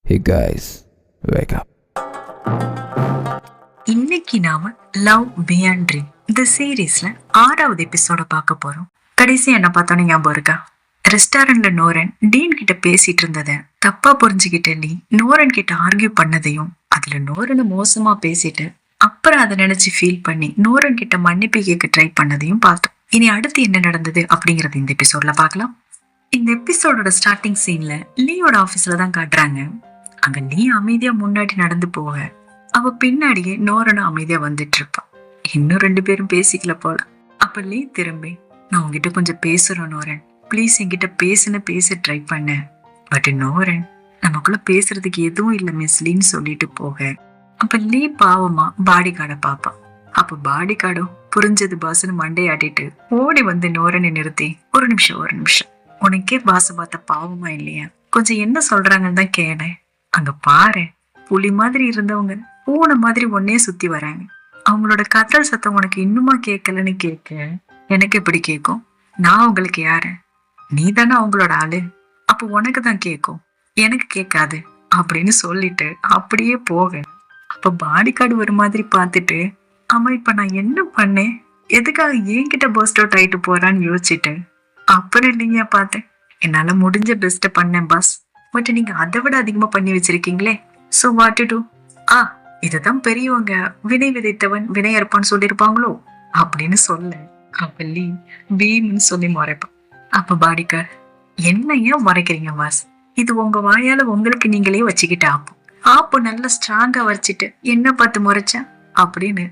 Hey guys, wake up. இன்னைக்கு நாம love beyond dream இந்த சீரீஸ்ல 6வது எபிசோட பார்க்க போறோம். கடைசி என்ன பார்த்தோன்னு ஞாபகம் இருக்கா? ரெஸ்டாரண்ட்ல நோரன் டீன் கிட்ட பேசிட்டு இருந்தத தப்பா புரிஞ்சுக்கிட்ட நீ நோரன் கிட்ட ஆர்கியூ பண்ணதையும், அதுல நோரனை மோசமா பேசிட்டு அப்புறம் அதை நினைச்சு ஃபீல் பண்ணி நோரன் கிட்ட மன்னிப்பு கேட்க ட்ரை பண்ணதையும் பார்த்தோம். இனி அடுத்து என்ன நடந்தது அப்படிங்கறது இந்த எபிசோட்ல பார்க்கலாம். இந்த எபிசோடோட ஸ்டார்டிங் சீன்ல லீயோட ஆபீஸ்ல தான் காட்டுறாங்க. அங்க லீ அமைதியா முன்னாடி நடந்து போக அவ பின்னாடியே நோரனும் அமைதியா வந்துட்டு இருப்பான். இன்னும் 2 பேரும் பேசிக்கல போல. அப்ப லீ திரும்பி, நான் உங்ககிட்ட கொஞ்சம் பேசுறேன் நோரன், பிளீஸ் என்கிட்ட பேச ட்ரை பண்ண. பட் நோரன், நமக்குள்ள பேசுறதுக்கு எதுவும் இல்ல மிஸ் லீன்னு சொல்லிட்டு போக, அப்ப லீ பாவமா பாடி கார்டை பாப்பான். அப்ப பாடி கார்டும் புரிஞ்சது பாஸ்ன்னு மண்டையாட்டிட்டு ஓடி வந்து நோரனை நிறுத்தி, ஒரு நிமிஷம் உனக்கே பாச பார்த்த பாவமா இல்லையா, கொஞ்சம் என்ன சொல்றாங்கன்னு தான் கேளேன். அங்க பாரு, புலி மாதிரி இருந்தவங்க பூனை மாதிரி ஒன்னே சுத்தி வராங்க. அவங்களோட கத்தல் சத்தம் உனக்கு இன்னுமா கேட்கலன்னு கேட்க, எனக்கு எப்படி கேட்கும்? நான் உங்களுக்கு யாரு? நீ தானே அவங்களோட ஆளு, அப்ப உனக்கு தான் கேட்கும், எனக்கு கேட்காது அப்படின்னு சொல்லிட்டு அப்படியே போக, அப்ப பாடி கார்டு ஒரு மாதிரி பார்த்துட்டு, ஆமா இப்ப நான் என்ன பண்ணேன், எதுக்காக என்கிட்ட பர்ஸ்ட் அவுட் ஆயிட்டு போறான்னு யோசிச்சுட்டு, அப்புறம் இல்லைங்க பார்த்தேன், என்னால முடிஞ்ச பெஸ்ட் பண்ணேன் பாஸ், பட் நீங்க அதை விட அதிகமா பண்ணி வச்சிருக்கீங்களே, சோ வாட் டு டு? இதுதான் பெரியவங்க வினை விதைத்தவன் வினை அறுப்பான்னு சொல்லியிருப்பாங்களோ அப்படின்னு சொல்ல, அப்ப லீ பீம்னு சொல்லி முறைப்பான். அப்ப பாடிக்கார், என்ன ஏன் முறைக்கிறீங்க பாஸ், இது உங்க வாயால உங்களுக்கு நீங்களே வச்சுக்கிட்டு ஆப்பு நல்லா ஸ்ட்ராங்கா வச்சுட்டு என்ன பார்த்து முறைச்சா அப்படின்னு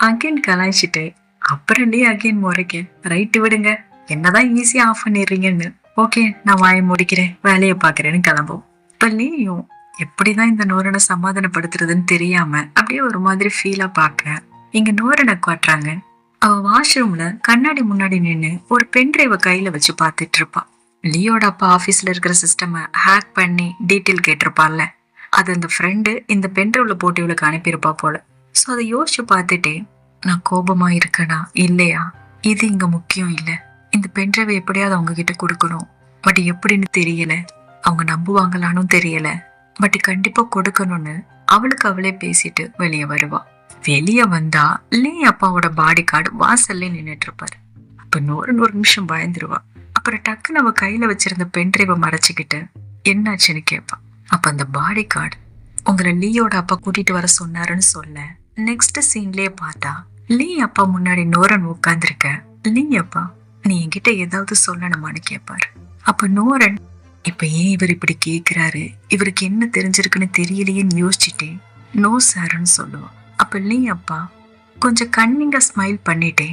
அகைன் கலாய்ச்சிட்டு, அப்புறம் லீ அகைன் முறைக்க, ரைட்டு விடுங்க, என்னதான் ஈஸியா ஆஃப் பண்ணிடுறீங்கன்னு, ஓகே நான் வாயை முடிக்கிறேன் வேலையை பாக்குறேன்னு கிளம்பும். இப்ப லீயும் எப்படிதான் இந்த நோரனை சமாதானப்படுத்துறதுன்னு தெரியாம அப்படியே ஒரு மாதிரி ஃபீலா பாக்க, இங்க நோரனை காட்டுறாங்க. அவ வாஷ்ரூம்ல கண்ணாடி முன்னாடி நின்னு ஒரு பென் டிரைவ கையில வச்சு பாத்துட்டு இருப்பா. லியோட அப்பா ஆபீஸ்ல இருக்கிற சிஸ்டம ஹேக் பண்ணி டீட்டெயில் கேட்டிருப்பான்ல, அது அந்த ஃப்ரெண்டு இந்த பென் டிரைவ்ல போட்டு இவளுக்கு அனுப்பியிருப்பா போல. சோ அதை யோசிச்சு பார்த்துட்டே, நான் கோபமா இருக்கனா இல்லையா, இது இங்க முக்கியம் இல்ல, இந்த பென் டிரைவை எப்படியாவது அவங்க கிட்ட கொடுக்கணும், பட் எப்படின்னு தெரியல, அவங்க நம்புவாங்களான்னு தெரியல, பட் கண்டிப்பா கொடுக்கணும்னு அவளுக்கு அவளே பேசிட்டு வெளியே வருவா. வெளியே வந்தா லீ அப்பாவோட பாடி கார்டு வாசல்ல நின்னுட்டு இருப்பாரு. அப்ப ஒரு நிமிஷம் பயந்துருவா. அப்புறம் டக்குன்னு அவ கையில வச்சிருந்த பென் டிரைவை மறைச்சுக்கிட்டு என்னாச்சுன்னு கேட்பா. அப்ப அந்த பாடி கார்டு, உங்களை லீயோட அப்பா கூட்டிட்டு வர சொன்னாருன்னு சொல்ல, நெக்ஸ்ட் சீன்லயே பார்த்தா லீ அப்பா முன்னாடி நோரன் உட்கார்ந்துருக்க. லீ அப்பா, நீ என்கிட்ட ஏதாவது சொல்லணுமான்னு கேட்பாரு. அப்ப நோரன், இப்ப ஏன் இவர் இப்படி கேக்குறாரு, இவருக்கு என்ன தெரிஞ்சிருக்குன்னு தெரியலையேன்னு யோசிச்சுட்டே நோ சார்ன்னு சொல்லுவான். அப்ப லீ அப்பா கொஞ்சம் கண்ணிங்க ஸ்மைல் பண்ணிட்டே,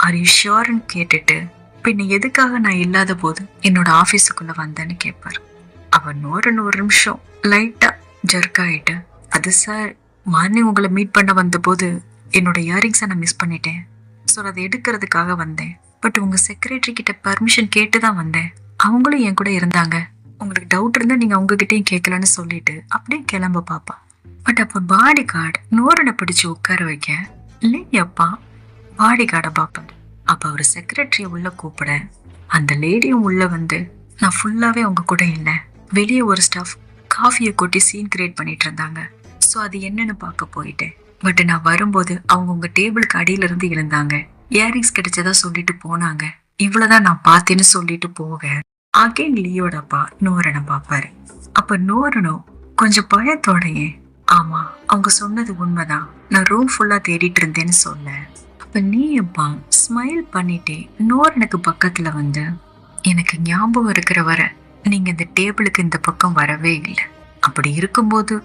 ஆர் யூ ஷியோர்ன்னு கேட்டுட்டு, பின்ன எதுக்காக நான் இல்லாத போது என்னோட ஆபீஸுக்குள்ள வந்தேன்னு கேட்பாரு. அவ நோரன் ஒரு நிமிஷம் லைட்டா ஜர்க் ஆயிட்டு, அது சார், மார்னிங் உங்களை மீட் பண்ண வந்த போது என்னோட இயரிங்ஸை நான் மிஸ் பண்ணிட்டேன், ஸோ அதை எடுக்கிறதுக்காக வந்தேன், பட் உங்க செக்ரட்டரி கிட்ட பர்மிஷன் கேட்டுதான் வந்தேன், அவங்களும் என் கூட இருந்தாங்க, உங்களுக்கு டவுட் இருந்தா நீங்க அவங்க கிட்டையும் கேட்கலன்னு சொல்லிட்டு அப்படியே கிளம்ப பாப்பா. பட் அப்ப பாடி கார்டு நோரனை பிடிச்சு உட்கார வைக்க, இல்லையப்பா பாடி கார்டை பாப்பாரு. அப்ப அவரு செக்ரட்டரிய உள்ள கூப்பிட, அந்த லேடியும் உள்ள வந்து, நான் ஃபுல்லாவே அவங்க கூட இல்லை, வெளியே ஒரு ஸ்டாஃப் காஃபியை கொட்டி சீன் கிரியேட் பண்ணிட்டு இருந்தாங்க, ஸோ அது என்னன்னு பார்க்க போயிட்டேன், பட் நான் வரும்போது அவங்க உங்க டேபிளுக்கு அடியில இருந்து இருந்தாங்க, இயரிங்ஸ் கிடைச்சதா சொல்லிட்டு போனாங்க, இவ்வளவுதான் நான் பார்த்தேன்னு சொல்லிட்டு போக, அகைன் லியோட அப்பா நோரனை பாப்பாரு. அப்ப நோரனும் கொஞ்சம் பயத்தோடையே, ஆமா அவங்க சொன்னது உண்மைதான், நான் ரூம் ஃபுல்லா தேடிட்டு இருந்தேன்னு சொல்ல, அப்ப நீ அப்பா ஸ்மைல் பண்ணிட்டே நோரனுக்கு பக்கத்துல வந்து, எனக்கு ஞாபகம் இருக்கிற வர நீங்க இந்த டேபிளுக்கு இந்த பக்கம் வரவே இல்லை, அப்படி இருக்கும்போது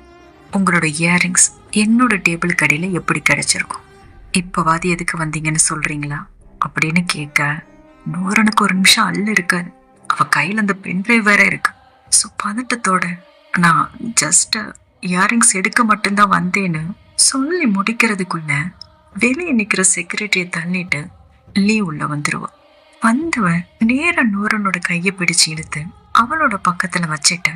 உங்களோட இயரிங்ஸ் என்னோட டேபிளுக்கு அடியில எப்படி கிடைச்சிருக்கும், இப்பவாது எதுக்கு வந்தீங்கன்னு சொல்றீங்களா அப்படின்னு கேட்க, நோரனுக்கு ஒரு நிமிஷம் அல்ல இருக்காது. அவ கையில அந்த பென் டிரைவ் வேற இருக்கு. ஸோ பதட்டத்தோட, நான் ஜஸ்ட் இயரிங்ஸ் எடுக்க மட்டும்தான் வந்தேன்னு சொல்லி முடிக்கிறதுக்குள்ள வெளியே நிக்கிற செக்ரட்டரியை தள்ளிட்டு லீ உள்ள வந்துருவா. வந்தவன் நேர நோரனோட கையை பிடிச்சு இழுத்து அவளோட பக்கத்துல வச்சுட்டு,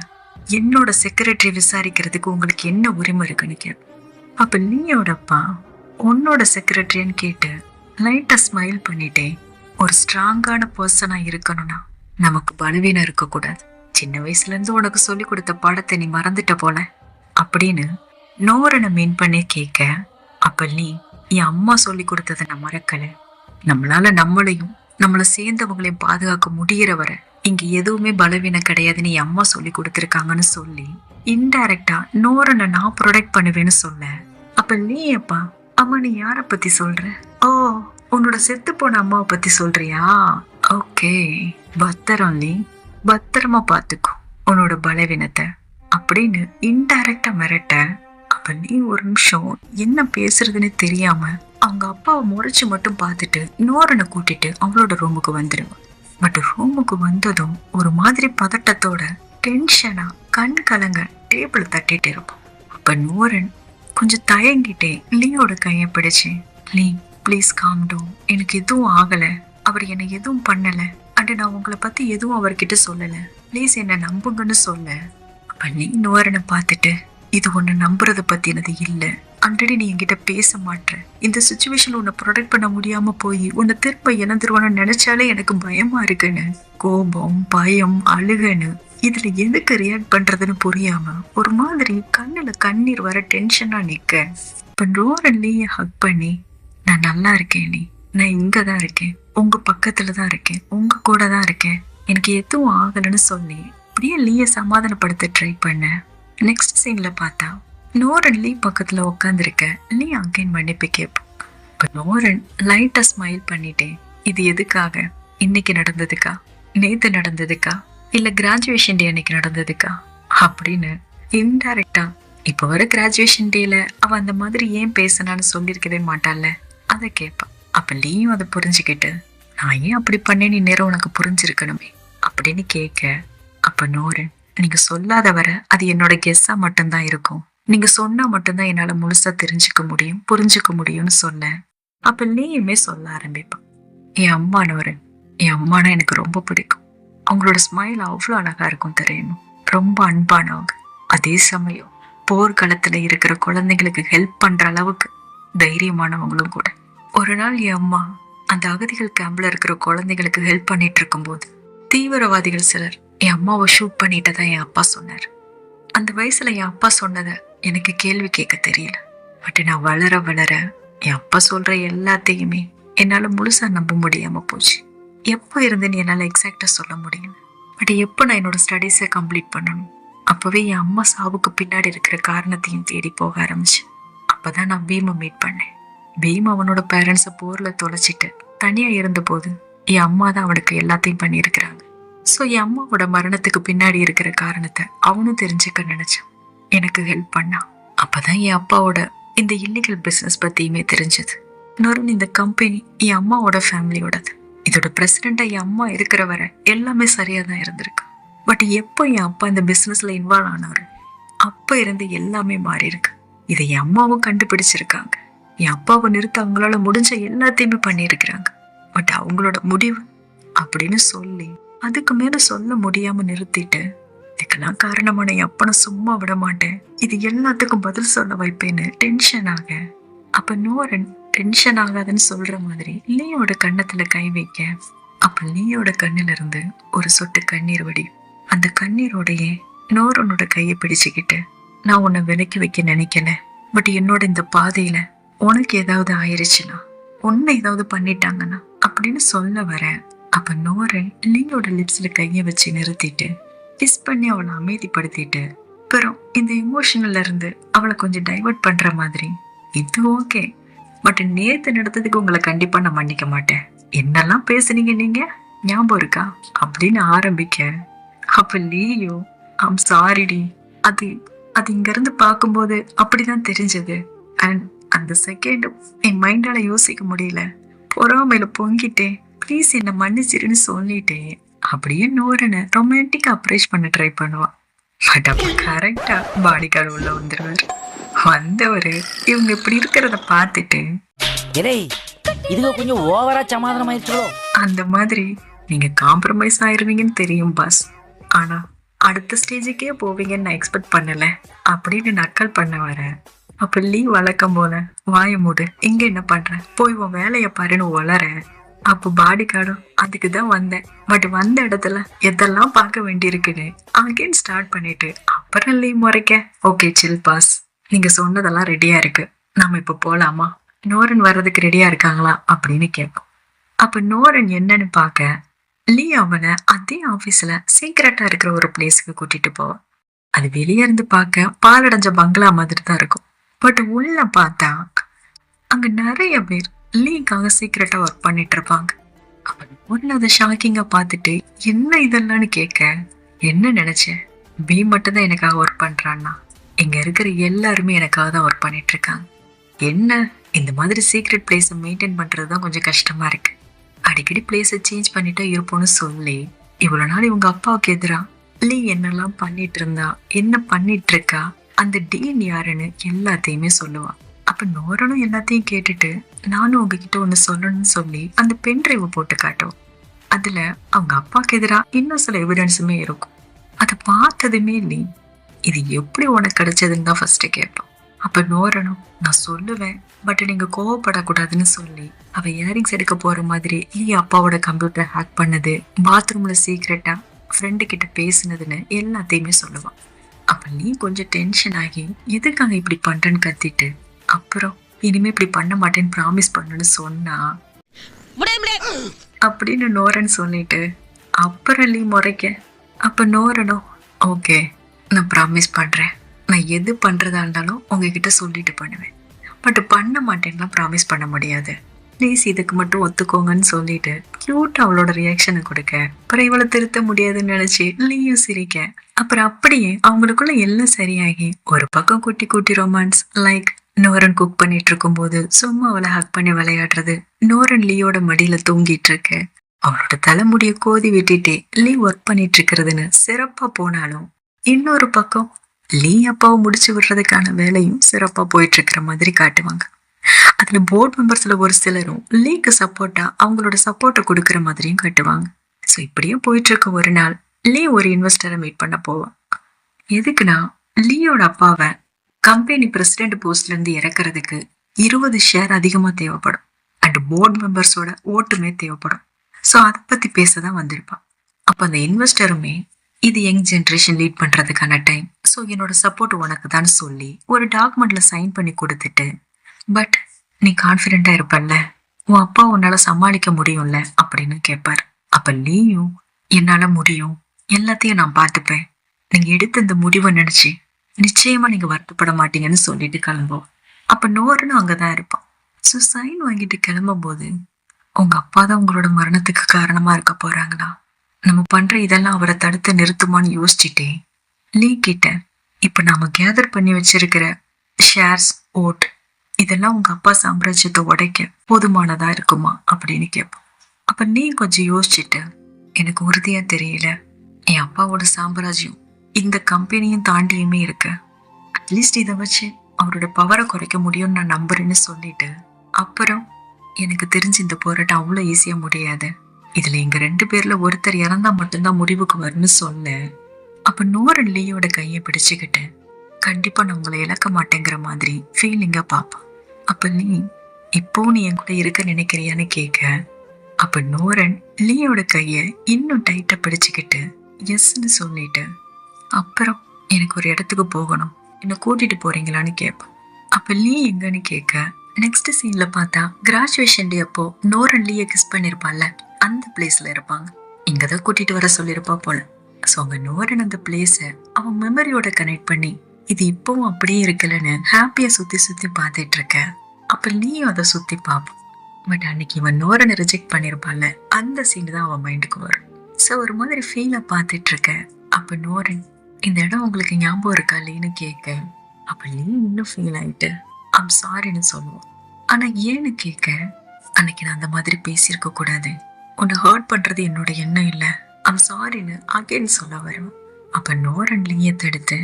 என்னோட செக்ரட்டரி விசாரிக்கிறதுக்கு உங்களுக்கு என்ன உரிமை இருக்குன்னு கேட்ப. அப்ப லீயோட அப்பா, உன்னோட செக்ரட்டரின்னு கேட்டு லைட்டா ஸ்மைல் பண்ணிட்டே, ஒரு ஸ்ட்ராங்கான பர்சனா இருக்கணும்னா நமக்கு பலவீனம் இருக்கக்கூடாது, சின்ன வயசுல இருந்து உனக்கு சொல்லி கொடுத்த பாடத்தை நீ மறந்துட்ட போல, அப்படின்னு நோரனை மீன் பண்ணி கேட்க, அப்ப நீ என் அம்மா சொல்லி கொடுத்ததை நான் மறக்கல. நம்மளால நம்மளையும் நம்மள சேர்ந்தவங்களையும் பாதுகாக்க முடியற வர இங்க எதுவுமே பலவீனம் கிடையாதுன்னு என் அம்மா சொல்லி கொடுத்துருக்காங்கன்னு சொல்லி இன்டைரக்டா நோரனை நான் ப்ரொடெக்ட் பண்ணுவேன்னு சொல்ல, அப்ப நீ அப்பா அம்மா நீ யார பத்தி சொல்ற? ஓ, உன்னோட செத்து போன அம்மாவை பத்தி சொல்றியா? ஓகே, பத்திரம் நீ பத்திரமா பாத்துக்கோ உன்னோட பலவீனத்தை அப்படின்னு இன்டைரக்டா மிரட்ட, அப்ப நீ ஒரு நிமிஷம் என்ன பேசுறதுன்னு தெரியாம அவங்க அப்பாவை முறைச்சு மட்டும் பார்த்துட்டு நோரனை கூட்டிட்டு அவளோட ரூமுக்கு வந்துடுவான். பட் ரூமுக்கு வந்ததும் ஒரு மாதிரி பதட்டத்தோட டென்ஷனா கண் கலங்க டேபிள் தட்டிட்டு இருப்போம். அப்ப நோரன் கொஞ்சம் தயங்கிட்டே லீயோட கையை பிடிச்சு, லீ ப்ளீஸ் காம் டவுன், எனக்கு எதுவும் ஆகல, அவர் என்னை எதுவும் பண்ணல, அண்ட் நான் உங்களை பத்தி எதுவும் அவர்கிட்ட சொல்லல, ப்ளீஸ் என்ன நம்புங்கன்னு சொல்ல. அப்ப நீ நோரனை பார்த்துட்டு, இது உன்னை நம்புறத பத்தினது இல்ல, ஆல்ரெடி நீ என்கிட்ட பேச மாட்ற, இந்த சுச்சுவேஷன்ல உன்னை ப்ரொடெக்ட் பண்ண முடியாம போய் உன்னை திரும்ப இழந்துருவான்னு நினைச்சாலே எனக்கு பயமா இருக்குன்னு கோபம் பயம் அழுகன்னு இதுல எதுக்கு ரியாக்ட் பண்றதுன்னு புரியாம ஒரு மாதிரி கண்ணுல கண்ணீர் வர டென்ஷனா நிக்க, இப்ப நோரன் லீய ஹக் பண்ணி, நான் நல்லா இருக்கேன் நீ, நான் இங்கதான் இருக்கேன், உங்க பக்கத்துலதான் இருக்கேன், உங்க கூட தான் இருக்கேன், எனக்கு எதுவும் ஆகலன்னு சொல்லி அப்படியே லீய சமாதானப்படுத்த ட்ரை பண்ண. நெக்ஸ்ட் சீன்ல பார்த்தா நோரன் லீ பக்கத்துல உட்காந்துருக்க லீ அகைன் மன்னிப்பு கேட்போம். இப்ப நோரன் லைட்டா ஸ்மைல் பண்ணிட்டேன், இது எதுக்காக, இன்னைக்கு நடந்ததுக்கா, நேத்து நடந்ததுக்கா, இல்ல கிராஜுவேஷன் டே அன்னைக்கு நடந்ததுக்கா அப்படின்னு இன்டைரக்டா இப்ப வர கிராஜுவேஷன் டேல அவ அந்த மாதிரி ஏன் பேசினான்னு சொல்லியிருக்கவே மாட்டாள்ல, அதை கேட்பான். அப்ப லீயும் அதை புரிஞ்சுக்கிட்டு, நான் ஏன் அப்படி பண்ணேன்னு நேரம் உனக்கு புரிஞ்சிருக்கணுமே அப்படின்னு கேட்க, அப்ப நோரன் நீங்க சொல்லாத வர அது என்னோட கெஸ்ஸா மட்டும்தான் இருக்கும், நீங்க சொன்னா மட்டும்தான் என்னால முழுசா தெரிஞ்சுக்க முடியும் புரிஞ்சுக்க முடியும்னு சொல்ல. அப்ப லீயுமே சொல்ல ஆரம்பிப்பான், என் அம்மா நோரன், என் அம்மானா எனக்கு ரொம்ப பிடிக்கும், அவங்களோட ஸ்மைல் அவ்வளோ அழகா இருக்கும் தெரியுமா, ரொம்ப அன்பானவங்க, அதே சமயம் போர்க்களத்துல இருக்கிற குழந்தைங்களுக்கு ஹெல்ப் பண்ற அளவுக்கு தைரியமானவங்களும் கூட. ஒரு நாள் என் அம்மா அந்த அகதிகள் கேம்ப்ல இருக்கிற குழந்தைங்களுக்கு ஹெல்ப் பண்ணிட்டு இருக்கும் போது தீவிரவாதிகள் சிலர் என் அம்மாவை ஷூட் பண்ணிட்டதா என் அப்பா சொன்னார். அந்த வயசுல என் அப்பா சொன்னதை எனக்கு கேள்வி கேட்க தெரியல. பட் நான் வளர வளர என் அப்பா சொல்ற எல்லாத்தையுமே என்னால முழுசா நம்ப முடியாம போச்சு. எப்போ இருந்துன்னு என்னால எக்ஸாக்டா சொல்ல முடியல. பட் எப்போ நான் என்னோட ஸ்டடீஸை கம்ப்ளீட் பண்ணணும், அப்பவே என் அம்மா சாவுக்கு பின்னாடி இருக்கிற காரணத்தையும் தேடி போக ஆரம்பிச்சேன். அப்பதான் நான் பீமை மீட் பண்ணேன். பீம் அவனோட பேரண்ட்ஸை போர்ல தொலைச்சிட்டு தனியா இருந்த போது என் அம்மா தான் அவனுக்கு எல்லாத்தையும் பண்ணியிருக்கிறாங்க. ஸோ என் அம்மாவோட மரணத்துக்கு பின்னாடி இருக்கிற காரணத்தை அவனும் தெரிஞ்சுக்க நினைச்சான், எனக்கு ஹெல்ப் பண்ணான். அப்பதான் என் அப்பாவோட இந்த இல்லீகல் பிஸ்னஸ் பத்தியுமே தெரிஞ்சது. இன்னொரு இந்த கம்பெனி என் அம்மாவோட ஃபேமிலியோடது. இதோட பிரசிடெண்டா என் அம்மா இருக்கிற வர எல்லாமே சரியா தான் இருந்திருக்கு. பட் எப்போ என் அப்பா இந்த பிசினஸ்ல இன்வால்வ் ஆனாரு, அப்ப இருந்து எல்லாமே மாறி இருக்கு. இதை என் அம்மாவும் கண்டுபிடிச்சிருக்காங்க. என் அப்பாவை நிறுத்த அவங்களால முடிஞ்ச எல்லாத்தையுமே பண்ணியிருக்கிறாங்க. பட் அவங்களோட முடிவு அப்படின்னு சொல்லி அதுக்கு மேல சொல்ல முடியாம நிறுத்திட்டு, இதுக்கெல்லாம் காரணமான என் அப்பனை சும்மா விட மாட்டேன், இது எல்லாத்துக்கும் பதில் சொல்ல வைப்பேன்னு டென்ஷன் ஆக. அப்ப நோரன் டென்ஷன் ஆகாதுன்னு சொல்ற மாதிரி லீயோட கண்ணத்துல கை வைக்க, அப்ப லீயோட கண்ணுல இருந்து ஒரு சொட்டு கண்ணீர் வடியும். அந்த கண்ணீரோடையே நோரனோட கையை பிடிச்சுக்கிட்டு, நான் உன்னை விலக்கி வைக்க நினைக்கல, பட் என்னோட இந்த பாதையில உனக்கு ஏதாவது ஆயிருச்சுன்னா, உன்னை ஏதாவது பண்ணிட்டாங்கன்னா அப்படின்னு சொல்ல வர. அப்ப நோரன் லீயோட லிப்ஸ்ல கையை வச்சு நிறுத்திட்டு கிஸ் பண்ணி அவளை அமைதிப்படுத்திட்டு, அப்புறம் இந்த இமோஷனல்ல இருந்து அவளை கொஞ்சம் டைவர்ட் பண்ற மாதிரி, இது ஓகே, பட் நேத்து நடந்ததுக்கு உங்களை கண்டிப்பா நான் மன்னிக்க மாட்டேன், என்னெல்லாம் பேசுனீங்க நீங்க ஞாபகம் இருக்கா அப்படின்னு ஆரம்பிக்க. அப்ப லீயோ, ஐம் சாரிடி, அது அது இங்க இருந்து பார்க்கும்போது அப்படிதான் தெரிஞ்சது, அண்ட் அந்த செகண்ட் என் மைண்டால யோசிக்க முடியல, பொறாமையில பொங்கிட்டேன், ப்ளீஸ் என்ன மன்னிச்சிருன்னு சொல்லிட்டேன் அப்படியே நோரனை ரொமான்டிக்கா அப்ரோச் பண்ண ட்ரை பண்ணுவான். பட் அப்ப கரெக்டா பாடி கார்டு உள்ள வந்துருவாரு. வந்தவரு இவங்க இப்படி இருக்கிறத பார்த்துட்டு, இதுக்கு கொஞ்சம் ஓவரா சமாதானம் ஆயிடுச்சோ, அந்த மாதிரி நீங்க காம்ப்ரமைஸ் ஆயிருவீங்கன்னு தெரியும் பாஸ், ஆனா அடுத்த ஸ்டேஜுக்கே போவீங்கன்னு நான் எக்ஸ்பெக்ட் பண்ணல அப்படின்னு நக்கல் பண்ண வர. அப்ப லீ வழக்கம் போல வாய மூடு, இங்க என்ன பண்ற, போய் உன் வேலைய பாருன்னு வளர. அப்போ பாடி கார்டும் அதுக்கு தான் வந்தேன், பட் வந்த இடத்துல எதெல்லாம் பார்க்க வேண்டியிருக்குன்னு அகைன் ஸ்டார்ட் பண்ணிட்டு, அப்ப அப்புறம் லீவ் முறைக்க, ஓகே சில் பாஸ், நீங்க சொன்னதெல்லாம் ரெடியா இருக்கு, நாம இப்ப போலாமா, நோரன் வர்றதுக்கு ரெடியா இருக்காங்களா அப்படின்னு கேட்போம். அப்ப நோரன் என்னன்னு பார்க்க லீ அவனை அதே ஆபீஸ்ல சீக்கிரட்டா இருக்கிற ஒரு பிளேஸுக்கு கூட்டிட்டு போவான். அது வெளியே இருந்து பார்க்க பாலடைஞ்ச பங்களா மாதிரி தான் இருக்கும். பட் உள்ள பார்த்தா அங்க நிறைய பேர் லீக்காக சீக்கிரட்டா ஒர்க் பண்ணிட்டு இருப்பாங்க. ஒன்னு அதை ஷாக்கிங்கா பார்த்துட்டு என்ன இதெல்லாம்னு கேட்க, என்ன நினைச்சேன், பி மட்டும் தான் எனக்காக ஒர்க் பண்றான்னா, இங்க இருக்கிற எல்லாருமே எனக்காக தான் ஒர்க் பண்ணிட்டு இருக்காங்க. என்ன இந்த மாதிரி சீக்ரெட் பிளேஸை மெயின்டைன் பண்றது தான் கொஞ்சம் கஷ்டமா இருக்கு. அடிக்கடி பிளேஸை சேஞ்ச் பண்ணிட்டா இருப்போம்னு சொல்லி இவ்வளவு நாள் இவங்க அப்பாவுக்கு எதிரா லீ என்னெல்லாம் பண்ணிட்டு இருந்தா, என்ன பண்ணிட்டு இருக்கா, அந்த டீன் யாருன்னு எல்லாத்தையுமே சொல்லுவா. அப்ப நோரனும் எல்லாத்தையும் கேட்டுட்டு நானும் உங்ககிட்ட ஒண்ணு சொல்லணும்னு சொல்லி அந்த பென் டிரைவை போட்டு காட்டுவோம். அதுல அவங்க அப்பாவுக்கு எதிரா இன்னும் சில எவிடன்ஸுமே இருக்கும். அதை பார்த்ததுமே லீ இது எப்படி உனக்கு கிடைச்சதுன்னு தான் ஃபர்ஸ்ட் கேட்பான். அப்ப நோரனும் நான் சொல்லுவேன், பட் நீங்க கோவப்படக்கூடாதுன்னு சொல்லி அவ இயரிங்ஸ் எடுக்க போற மாதிரி லீ அப்பாவோட கம்ப்யூட்டர் ஹேக் பண்ணது, பாத்ரூம்ல சீக்ரெட்டா ஃப்ரெண்டு கிட்ட பேசுனதுன்னு எல்லாத்தையுமே சொல்லுவான். அப்ப லீ கொஞ்சம் டென்ஷன் ஆகி எதுக்காக இப்படி பண்றேன்னு கத்திட்டு, அப்புறம் இனிமே இப்படி பண்ண மாட்டேன்னு ப்ராமிஸ் பண்ணுன்னு சொன்னா அப்படின்னு நோரன் சொல்லிட்டு அப்புறம் லீ முறைக்க, அப்ப நோரனும் ஓகே நான் ப்ராமிஸ் பண்றேன், நான் எது பண்றதா இருந்தாலும் உங்ககிட்ட சொல்லிட்டு பண்ணுவேன், பட் பண்ண மாட்டேன்னா ப்ராமிஸ் பண்ண முடியாது, ப்ளீஸ் இதுக்கு மட்டும் ஒத்துக்கோங்கன்னு சொல்லிட்டு கியூட் அவளோட ரியாக்ஷனை கொடுக்க, அப்புறம் இவளை திருத்த முடியாதுன்னு நினைச்சு லீயும் சிரிக்க, அப்புறம் அப்படியே அவங்களுக்குள்ள எல்லாம் சரியாகி ஒரு பக்கம் குட்டி குட்டி ரொமான்ஸ் லைக் நோரன் குக் பண்ணிட்டு இருக்கும் போது சும்மா அவளை ஹக் பண்ணி விளையாடுறது, நோரன் லீயோட மடியில தூங்கிட்டு இருக்க, அவளோட தலைமுடிய கோதி விட்டுட்டே லீ ஒர்க் பண்ணிட்டு இருக்கிறதுன்னு சிறப்பா போனாலும், இன்னொரு பக்கம் லீ அப்பாவை முடிச்சு விடுறதுக்கான வேலையும் சிறப்பா போயிட்டு இருக்கிற மாதிரி காட்டுவாங்க. அதுல போர்ட் மெம்பர்ஸ்ல ஒரு சிலரும் லீக்கு சப்போர்ட்டா அவங்களோட சப்போர்ட்டை கொடுக்கற மாதிரியும் காட்டுவாங்க. ஸோ இப்படியே போயிட்டு இருக்க ஒரு நாள் லீ ஒரு இன்வெஸ்டரை மீட் பண்ண போவான். எதுக்குன்னா லீயோட அப்பாவை கம்பெனி பிரசிடென்ட் போஸ்ட்ல இருந்து இறக்குறதுக்கு 20 ஷேர் அதிகமா தேவைப்படும் அண்ட் போர்ட் மெம்பர்ஸோட ஓட்டுமே தேவைப்படும். ஸோ அதை பத்தி பேசதான் வந்திருப்பான். அப்ப அந்த இன்வெஸ்டருமே இது யங் ஜென்ரேஷன் லீட் பண்றதுக்கான டைம், ஸோ என்னோட சப்போர்ட் உனக்கு தான் சொல்லி ஒரு டாக்குமெண்ட்ல சைன் பண்ணி கொடுத்துட்டு, பட் நீ கான்ஃபிடென்ட்டா இருப்பல்ல, உன் அப்பா உன்னால சமாளிக்க முடியும்ல அப்படின்னு கேட்பாரு. அப்ப லீயும் என்னால முடியும், எல்லாத்தையும் நான் பார்த்துப்பேன், நீங்க எடுத்த இந்த முடிவை நினைச்சு நிச்சயமா நீங்க வருத்தப்பட மாட்டீங்கன்னு சொல்லிட்டு கிளம்புவோம். அப்ப நோரனும் அங்கதான் இருப்பான். ஸோ சைன் வாங்கிட்டு கிளம்பும் போது உங்க அப்பா தான் உங்களோட மரணத்துக்கு காரணமா இருக்க போறாங்களா, நம்ம பண்ற இதெல்லாம் அவரை தடுத்து நிறுத்துமான்னு யோசிச்சுட்டே லீ கிட்ட இப்ப நாம கேதர் பண்ணி வச்சிருக்கிற ஷேர்ஸ் ஓட் இதெல்லாம் உங்க அப்பா சாம்ராஜ்யத்தை உடைக்க போதுமானதா இருக்குமா அப்படின்னு கேட்போம். அப்ப நீ கொஞ்சம் யோசிச்சுட்டு எனக்கு உறுதியா தெரியல, என் அப்பாவோட சாம்ராஜ்யம் இந்த கம்பெனியும் தாண்டியுமே இருக்கு, அட்லீஸ்ட் இதை வச்சு அவரோட பவரை குறைக்க முடியும்னு நான் நம்புறேன்னு சொல்லிட்டு, அப்புறம் எனக்கு தெரிஞ்சு இந்த போராட்டம் அவ்வளோ ஈஸியா முடியாது, இதுல எங்க 2 பேர்ல ஒருத்தர் இறந்தா மட்டும்தான் முடிவுக்கு வரும்னு சொல்ல, அப்ப நோரன் லீயோட கையை பிடிச்சுக்கிட்டு கண்டிப்பா நான் உங்களை இழக்க மாட்டேங்கிற மாதிரி ஃபீலிங்கா பாப்பான். அப்ப நீ இப்போ நீ என் கூட இருக்க நினைக்கிறியான்னு கேட்க, அப்ப நோரன் லீயோட கைய இன்னும் டைட்டா பிடிச்சுக்கிட்டு எஸ்ன்னு சொல்லிட்டு, அப்புறம் எனக்கு ஒரு இடத்துக்கு போகணும், என்ன கூட்டிட்டு போறீங்களான்னு கேட்பான். அப்ப லீ எங்கன்னு கேட்க, நெக்ஸ்ட் சீன்ல பார்த்தா கிராஜுவேஷன் டே அப்போ நோரன் லீய கிஸ் பண்ணிருப்பான்ல அந்த பிளேஸ்ல இருப்பாங்க. இங்கதான் கூட்டிட்டு வர சொல்லிருப்பா போல. ஸோ அவங்க நோரன் அந்த பிளேஸ அவன் மெமரியோட கனெக்ட் பண்ணி இது இப்பவும் அப்படியே இருக்கலன்னு ஹாப்பியா சுத்தி சுத்தி பார்த்துட்டு இருக்க. அப்ப லீயும் அதை சுத்தி பார்ப்பான். பட் அன்னைக்கு இவன் நோரனை ரிஜெக்ட் பண்ணிருப்பான்ல அந்த சீன் தான் அவன் மைண்டுக்கு வரும். ஸோ ஒரு மாதிரி ஃபீலை பார்த்துட்டு இருக்க. அப்ப நோரன் இந்த இடம் உங்களுக்கு ஞாபகம் இருக்கா லீன்னு கேட்க, அப்ப லீ இன்னும் ஃபீல் ஆயிட்டு ஐம் சாரின்னு சொல்லுவான். ஆனா ஏன்னு கேட்க, அன்னைக்கு நான் அந்த மாதிரி பேசியிருக்க கூடாது, உன்னை ஹர்ட் பண்றது என்னோட எண்ணம் இல்லை, ஐம் சாரின்னு அகைன் சொல்ல வரும். அப்ப நோரன் லீயை தடுத்து,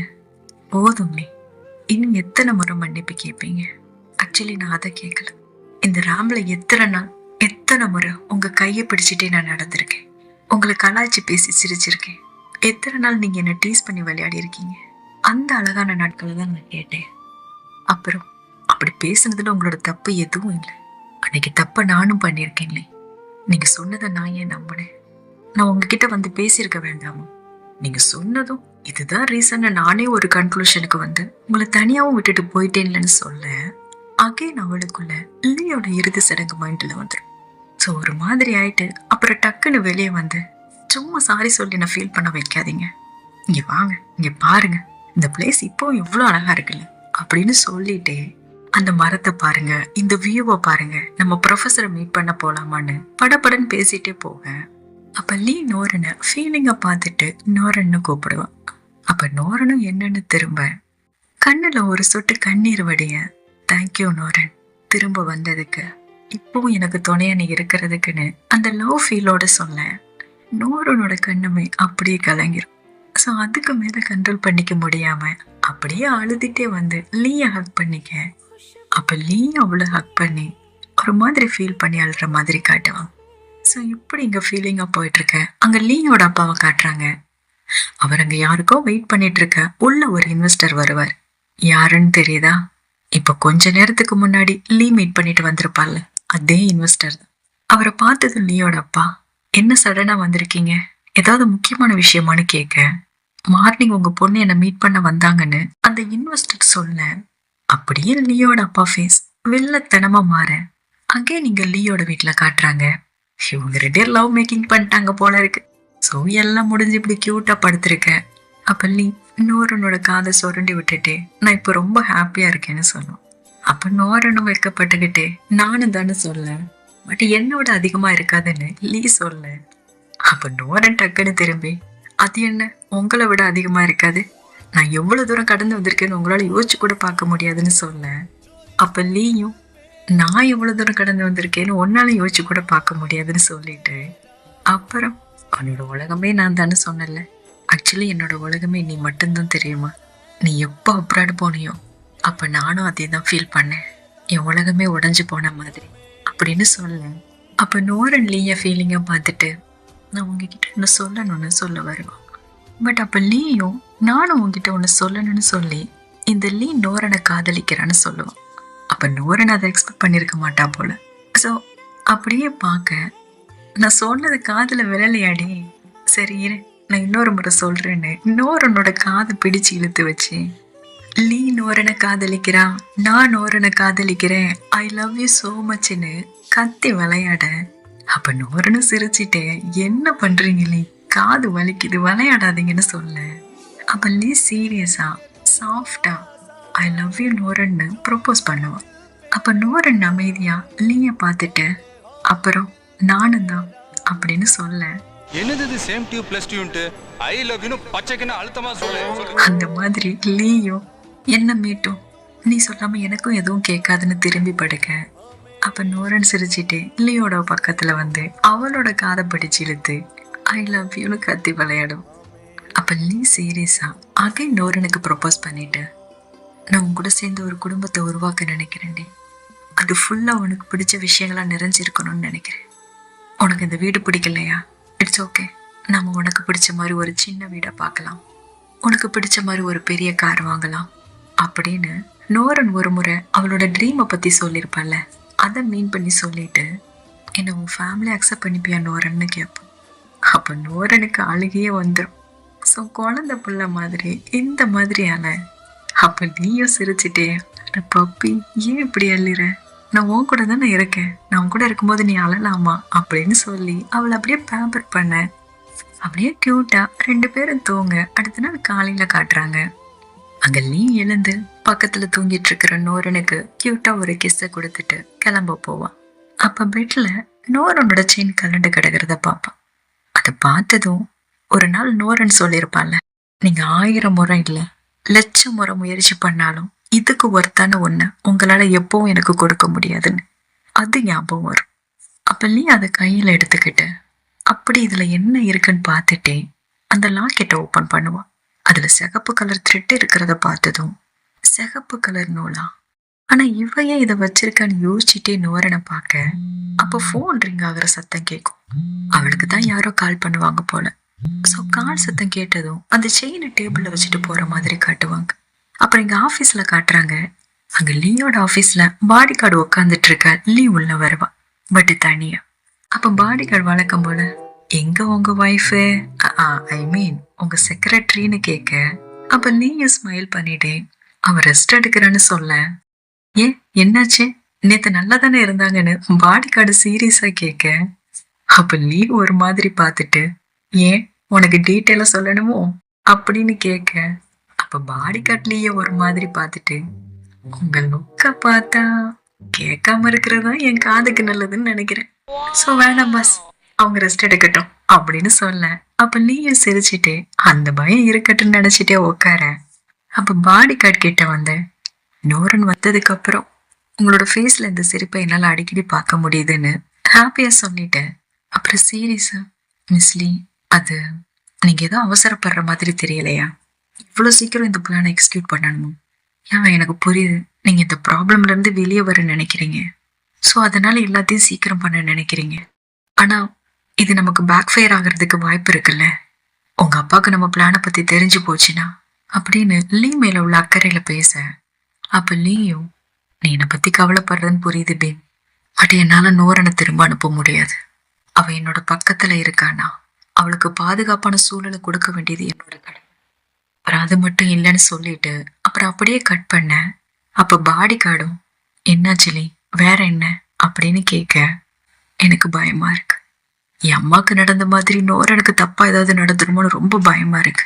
போதும்லே இன்னும் எத்தனை முறை மன்னிப்பு கேட்பீங்க, ஆக்சுவலி நான் அதை கேட்கல, இந்த ராம்ல எத்தனை முறை உங்க கையை பிடிச்சிட்டே நான் நடந்திருக்கேன், உங்களை கலாய்ச்சி பேசி சிரிச்சிருக்கேன், எத்தனை நாள் நீங்க என்ன டீஸ் பண்ணி விளையாடி இருக்கீங்க, அந்த அழகான நாட்களை தான் நான் கேட்டேன். அப்புறம் அப்படி பேசுனதுல உங்களோட தப்பு எதுவும் இல்லை, அன்னைக்கு தப்ப நானும் பண்ணியிருக்கேன்லே, நீங்க சொன்னதை நான் ஏன் நம்பினேன், நான் உங்ககிட்ட வந்து பேசியிருக்க வேண்டாமா, நீங்க சொன்னதும் இதுதான் ரீசன் நானே ஒரு கன்க்ளூஷனுக்கு வந்து உங்களை தனியாவும் விட்டுட்டு போயிட்டேன்லன்னு சொல்ல அகைன் அவளுக்குள்ள லியோட இறுதி சடங்கு மைண்ட்ல வந்துடும். ஸோ ஒரு மாதிரி ஆயிட்டு அப்புறம் டக்குன்னு வெளியே வந்து சும்மா சாரி சொல்லி நான் ஃபீல் பண்ண வைக்காதீங்க, இங்க வாங்க, இங்க பாருங்க, இந்த பிளேஸ் இப்போ எவ்வளவு அழகா இருக்குல்ல அப்படின்னு சொல்லிட்டே அந்த மரத்தை பாருங்க, இந்த வியூவை பாருங்க, நம்ம ப்ரொஃபஸரை மீட் பண்ண போலாமான்னு படபடன்னு பேசிட்டே போக அப்ப லீ நோரனை ஃபீலிங்கை பார்த்துட்டு நோரன்னு கூப்பிடுவான். அப்ப நோரனும் என்னன்னு திரும்ப கண்ணுல ஒரு சொட்டு கண்ணீர் வடிய, தேங்க்யூ நோரன், திரும்ப வந்ததுக்கு, இப்பவும் எனக்கு துணையா நீ இருக்கிறதுக்குன்னு அந்த லவ் ஃபீலோட சொல்ல நோரனோட கண்ணுமே அப்படியே கலங்கிரும். ஸோ அதுக்கு மேல கண்ட்ரோல் பண்ணிக்க முடியாம அப்படியே அழுதுட்டே வந்து லீயை ஹக் பண்ணிக்க. அப்ப லீ அவளை ஹக் பண்ணி ஒரு மாதிரி ஃபீல் பண்ணி அழுற மாதிரி காட்டுவான். ஸோ இப்படி இங்க ஃபீலிங்கா போயிட்டு இருக்க அங்க லீயோட அப்பாவை காட்டுறாங்க. அவர் அங்க யாருக்கோ வெயிட் பண்ணிட்டு இருக்க உள்ள ஒரு இன்வெஸ்டர் வருவார். யாருன்னு தெரியுதா? இப்ப கொஞ்ச நேரத்துக்கு முன்னாடி லீ மீட் பண்ணிட்டு வந்திருப்பாள்ல, அதே இன்வெஸ்டர் தான். அவரை பார்த்தது லீயோட அப்பா, என்ன சடனா வந்திருக்கீங்க, ஏதாவது முக்கியமான விஷயமானு கேட்க, மார்னிங் உங்க பொண்ணு என்ன மீட் பண்ண வந்தாங்கன்னு அந்த இன்வெஸ்டர் சொல்ல அப்படியே லியோட அப்பா ஃபேஸ் வில்லத்தனமா மாற அங்கே நீங்க லியோட வீட்டுல காட்டுறாங்க. இவங்க 2 பேர் லவ் மேக்கிங் பண்ணிட்டாங்க போல இருக்கு. ஸோ எல்லாம் முடிஞ்சு இப்படி கியூட்டா படுத்திருக்க. அப்ப லீ நோரனோட காதை சுரண்டி விட்டுட்டு நான் இப்போ ரொம்ப ஹாப்பியா இருக்கேன்னு சொன்னோம். அப்ப நோரனும் வைக்கப்பட்டுக்கிட்டே நானும் தானே சொல்ல, பட் என்னோட அதிகமா இருக்காதுன்னு லீ சொல்ல. அப்ப நோரன் டக்குன்னு திரும்பி, அது என்ன உங்களை விட அதிகமா இருக்காது, நான் எவ்வளவு தூரம் கடந்து வந்திருக்கேன்னு உங்களால யோசிச்சு கூட பார்க்க முடியாதுன்னு சொல்ல. அப்ப லீயும், நான் எவ்வளவு தூரம் கடந்து வந்திருக்கேன்னு ஒன்னால யோசிச்சு கூட பார்க்க முடியாதுன்னு சொல்லிட்டு, அப்புறம் உன்னோட உலகமே நான் தானே சொன்னல, ஆக்சுவலி என்னோட உலகமே நீ மட்டும்தான் தெரியுமா, நீ எப்போ அப்ராட் போனியோ அப்ப நானும் அதே தான் ஃபீல் பண்ணேன், என் உலகமே உடைஞ்சு போன மாதிரி அப்படின்னு சொல்ல. அப்ப நோரன் லீய ஃபீலிங்கை பார்த்துட்டு நான் உங்ககிட்ட ஒன்று சொல்லணும்னு சொல்ல வருவான். பட் அப்ப லீயும் நானும் உங்ககிட்ட ஒன்று சொல்லணும்னு சொல்லி இந்த லீ நோரனை காதலிக்கிறான்னு சொல்லுவான். அப்ப நோரன் அதை எக்ஸ்பெக்ட் பண்ணியிருக்க மாட்டா போல. ஸோ அப்படியே பார்க்க நான் சொன்னது காதுல விரலையாடி, சரி இரு நான் இன்னொரு முறை சொல்றேன்னு நோரனோட காதை பிடிச்சு இழுத்து வச்சு, லீ நோரனை காதலிக்கிறா, நான் நோரனை காதலிக்கிறேன், ஐ லவ் யூ சோ மச்னு கத்தி விளையாட. அப்ப நோரனும் சிரிச்சிட்டே, என்ன பண்றீங்க லீ, காது வலிக்குது, விளையாடாதீங்கன்னு சொல்ல. அப்ப லீ சீரியஸா சாஃப்டா ஐ லவ் யூ நோரன்னு ப்ரொப்போஸ் பண்ணுவான். அப்ப நோரன் அமைதியா லீய பார்த்துட்டு, அப்புறம் நானும் தான் அப்படின்னு சொல்ல. என்னது சேம் டியூ பிளஸ் டியூன்ட்டு ஐ லவ் யூ பச்சைக்குன்னு அழுத்தமா சொல்ல. அந்த மாதிரி லீயும் என்ன மீட்டும் நீ சொல்லாம எனக்கும் எதுவும் கேட்காதுன்னு திரும்பி படுக்க. அப்ப நோரன் சிரிச்சிட்டே லியோட பக்கத்துல வந்து அவளோட காதை பிடிச்சு இழுத்து ஐ லவ் யூன்னு கத்தி விளையாடும். அப்ப லீ சீரியஸா அகைன் நோரனுக்கு ப்ரொபோஸ் பண்ணிட்டு, நான் உன் கூட சேர்ந்து ஒரு குடும்பத்தை உருவாக்க நினைக்கிறேன்டி, அது ஃபுல்லா உனக்கு பிடிச்ச விஷயங்களா நிறைஞ்சிருக்கணும்னு நினைக்கிறேன். உனக்கு இந்த வீடு பிடிக்கலையா, இட்ஸ் ஓகே, நாம உனக்கு பிடிச்ச மாதிரி ஒரு சின்ன வீடை பார்க்கலாம், உனக்கு பிடிச்ச மாதிரி ஒரு பெரிய கார் வாங்கலாம் அப்படின்னு நோரன் ஒரு முறை அவளோட ட்ரீமை பத்தி சொல்லியிருப்பாள்ல, அதை மீன் பண்ணி சொல்லிட்டு, என்னை உன் ஃபேமிலி அக்செப்ட் பண்ணிப்பியா நோரன்னு கேட்போம். அப்போ நோரனுக்கு அழுகையே வந்துடும். ஸோ குழந்தை பிள்ளை மாதிரி இந்த மாதிரியான. அப்போ நீயும் சிரிச்சிட்டே, பப்பி ஏன் இப்படி அள்ளிற, நான் உன் கூட தானே இருக்கேன், நான் உன் கூட இருக்கும்போது நீ அழலாமா அப்படின்னு சொல்லி அவளை அப்படியே பேம்பர் பண்ண. அப்படியே கியூட்டா 2 பேரும் தூங்க அடுத்த நாள் காலையில காட்டுறாங்க. அங்க லீ எழுந்து பக்கத்துல தூங்கிட்டு இருக்கிற நோரனுக்கு கியூட்டா ஒரு கிஸ்ஸை கொடுத்துட்டு கிளம்ப போவான். அப்ப பெட்ல நோரனோட செயின் கலண்டு கிடக்கிறத பார்ப்பான். அதை பார்த்ததும் ஒரு நாள் நோரன் சொல்லியிருப்பான்ல, நீங்க 1000 முறை இல்ல 1,00,000 முறை முயற்சி பண்ணாலும் இதுக்கு ஒருத்தான ஒண்ணு உங்களால எப்பவும் எனக்கு கொடுக்க முடியாதுன்னு, அது ஞாபகம் வரும். அப்ப லீ அதை கையில எடுத்துக்கிட்டு அப்படி இதுல என்ன இருக்குன்னு பார்த்துட்டே அந்த லாக்கெட்டை ஓபன் பண்ணுவான். அதுல சிகப்பு கலர் த்ரெட் இருக்கிறத பார்த்ததும், சிகப்பு கலர் நூலா, ஆனா இவையே இதை வச்சிருக்கான்னு யோசிச்சுட்டே நோரனை பார்க்க அப்ப போன் ரிங் ஆகுற சத்தம் கேட்கும். அவளுக்கு தான் யாரோ கால் பண்ணுவாங்க போல. ஸோ கால் சத்தம் கேட்டதும் அந்த செயினை டேபிள்ல வச்சுட்டு போற மாதிரி காட்டுவாங்க. அப்புறம் எங்க ஆபீஸ்ல காட்டுறாங்க. அங்க லீயோட ஆபீஸ்ல பாடி கார்டு உட்காந்துட்டு இருக்க லீ உள்ள வருவா, பட் தனியா. அப்ப பாடி கார்டு வழக்கம் போல, எங்க உங்க ஒய்ஃபு, ஐ மீன் உங்க செக்ரட்டரின்னு கேட்க, அப்ப நீயும் ஸ்மைல் பண்ணிட்டே அவ ரெஸ்ட் எடுக்கிறேன்னு சொல்ல, ஏன் என்னாச்சு, நேத்து நல்லா தானே இருந்தாங்கன்னு பாடி கார்டு சீரியஸா கேட்க, அப்ப நீ ஒரு மாதிரி பார்த்துட்டு, ஏன் உனக்கு டீட்டெயிலா சொல்லணுமோ அப்படின்னு கேட்க, அப்ப பாடி கார்ட்லயே ஒரு மாதிரி பார்த்துட்டு, உங்க லுக்க பார்த்தா கேட்காம இருக்கிறதா என் காதுக்கு நல்லதுன்னு நினைக்கிறேன், சோ வேணாம் பாஸ், அவங்க ரெஸ்ட் எடுக்கட்டும் அப்படின்னு சொல்ல, அப்ப நீயும் சிரிச்சுட்டு அந்த பயம் இருக்கட்டும்னு நினைச்சிட்டே உட்கார, அப்ப பாடி கார்டு கிட்ட வந்த, நூரன் வந்ததுக்கு அப்புறம் உங்களோட ஃபேஸ்ல இந்த சிரிப்பை என்னால அடிக்கடி பார்க்க முடியுதுன்னு ஹாப்பியா சொல்லிட்டேன். அப்புறம் சீரியஸா, மிஸ்லி, அது நீங்க ஏதோ அவசரப்படுற மாதிரி தெரியலையா, இவ்வளவு சீக்கிரம் இந்த பிளானை எக்ஸிக்யூட் பண்ணணும். ஏன் எனக்கு புரியுது, நீங்க இந்த ப்ராப்ளம்ல இருந்து வெளியே வர நினைக்கிறீங்க, ஸோ அதனால எல்லாத்தையும் சீக்கிரம் பண்ண நினைக்கிறீங்க. ஆனா இது நமக்கு பேக் ஃபயர் ஆகிறதுக்கு வாய்ப்பு இருக்குல்ல, உங்க அப்பாவுக்கு நம்ம பிளானை பத்தி தெரிஞ்சு போச்சுன்னா அப்படின்னு லீ மேல உள்ள அக்கறையில பேச, அப்ப லீயும், நீ என்னை பத்தி கவலைப்படுறதுன்னு புரியுது பீம், பட் என்னால நோரனை திரும்ப அனுப்ப முடியாது. அவ என்னோட பக்கத்துல இருக்கானா அவளுக்கு பாதுகாப்பான சூழலை கொடுக்க வேண்டியது என்னோட கடமை. அப்புறம் அது மட்டும் இல்லைன்னு சொல்லிட்டு அப்புறம் அப்படியே கட் பண்ண. அப்ப பாடி கார்டும், என்னாச்சுலி, வேற என்ன அப்படின்னு கேட்க, எனக்கு பயமா இருக்கு, என் அம்மாக்கு நடந்த மாதிரி நோரனுக்கு தப்பா ஏதாவது நடந்துருமோன்னு ரொம்ப பயமா இருக்கு,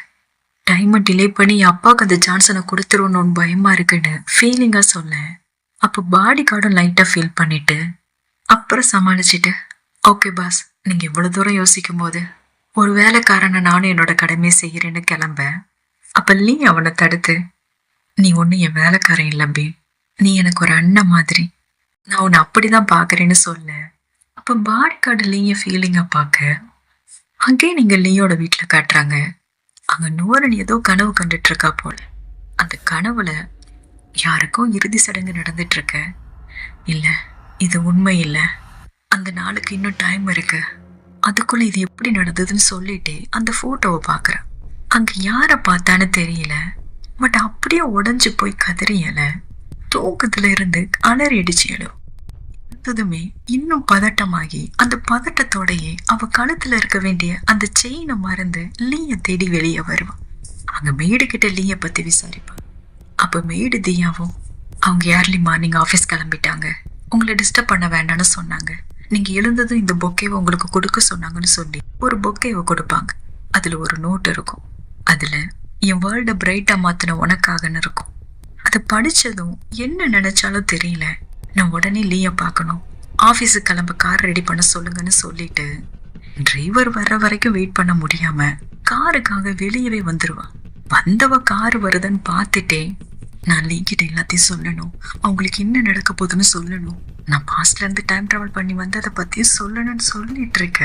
டைமை டிலே பண்ணி என் அப்பாவுக்கு அந்த சான்ஸை கொடுத்துருவோன்னு பயமா இருக்குன்னு ஃபீலிங்கா சொல்ல. அப்போ பாடி கார்டும் லைட்டா ஃபீல் பண்ணிட்டு அப்புறம் சமாளிச்சுட்டு, ஓகே பாஸ், நீங்க இவ்வளவு தூரம் யோசிக்கும் போது ஒரு வேலைக்காரனை நானும் என்னோட கடமையை செய்யறேன்னு கிளம்ப. அப்ப நீ அவனை தடுத்து, நீ ஒண்ணு என் வேலைக்காரன் இல்ல பீம், நீ எனக்கு ஒரு அண்ணன் மாதிரி, நான் உன்னை அப்படிதான் பாக்குறேன்னு சொல்ல. அப்ப பாடி கார்டு லீய ஃபீலிங்கா பார்க்க, அங்கே நீங்க லீயோட வீட்டுல காட்டுறாங்க. அங்க நூரன் ஏதோ கனவு கண்டுட்டு இருக்கா போல. அந்த கனவுல யாருக்கும் இறுதி சடங்கு நடந்துட்டு இருக்க. இல்ல, இது உண்மை இல்ல, அந்த நாளுக்கு இன்னும் டைம் இருக்கு, அதுக்குள்ள இது எப்படி நடந்ததுன்னு சொல்லிட்டு அந்த போட்டோவை பாக்குறேன். அங்க யார பார்த்தான்னு தெரியல, பட் அப்படியே உடஞ்சு போய் கதறியல, தூக்கத்துல இருந்து அலறி அடிச்சு எழும். இருந்ததுமே இன்னும் பதட்டமாகி அந்த பதட்டத்தோடையே அவ கழுத்துல இருக்க வேண்டிய அந்த செயினை மறந்து லீய தேடி வெளியே வருவான். அங்க மேடு கிட்ட லீய பத்தி விசாரிப்பான். அப்ப மேடு தியாவும், அவங்க ஏர்லி மார்னிங் ஆஃபீஸ் கிளம்பிட்டாங்க, உங்களை டிஸ்டர்ப் பண்ண வேண்டாம்னு சொன்னாங்க, நீங்க எழுந்ததும் இந்த பொக்கேவை உங்களுக்கு கொடுக்க சொன்னாங்கன்னு சொல்லி ஒரு பொக்கேவை கொடுப்பாங்க. அதுல ஒரு நோட் இருக்கும், அதுல என் வேர்ல்ட பிரைட்டா மாத்தின உனக்காகன்னு இருக்கும். அதை படிச்சதும் என்ன நினைச்சாலும் தெரியல, நான் உடனே லீய பார்க்கணும், ஆபீஸுக்கு கிளம்ப கார் ரெடி பண்ண சொல்லுங்கன்னு சொல்லிட்டு டிரைவர் வர்ற வரைக்கும் வெயிட் பண்ண முடியாம காருக்காக வெளியவே வந்துருவான். வந்தவ கார் வருதுன்னு பார்த்துட்டே, நான் லீ கிட்ட எல்லாத்தையும் சொல்லணும், அவங்களுக்கு என்ன நடக்க போகுதுன்னு சொல்லணும், நான் பாஸ்ட்ல இருந்து டைம் டிராவல் பண்ணி வந்து அதை பத்தியும் சொல்லணும்னு சொல்லிட்டு இருக்க.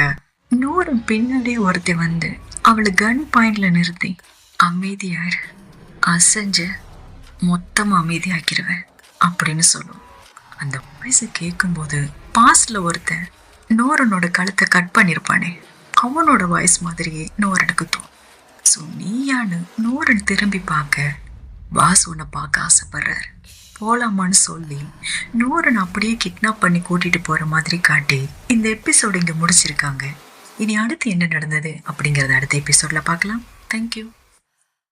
இன்னொரு பின்னாடி ஒருத்தி வந்து அவளை கன் பாயிண்ட்ல நிறுத்தி, அமைதியாரு, அசைஞ்சு மொத்தமா அமைதியாக்கிடுவேன் அப்படின்னு சொல்லுவோம். அந்த வாய்ஸை கேட்கும்போது பாஸ்ட்ல ஒருத்தன் நோரனோட கழுத்தை கட் பண்ணிருப்பானே, அவனோட வாய்ஸ் மாதிரியே நோரனுக்கு தோணும். ஸோ நீயானு நோரன் திரும்பி பார்க்க, பாஸ் உன்னை பார்க்க ஆசைப்படுறாரு, போலாமான்னு சொல்லி நோரன் அப்படியே கிட்னாப் பண்ணி கூட்டிட்டு போற மாதிரி காட்டி இந்த எபிசோடு இங்க முடிச்சிருக்காங்க. இனி அடுத்து என்ன நடந்தது அப்படிங்கறத அடுத்த எபிசோட்ல பார்க்கலாம். தேங்க்யூ.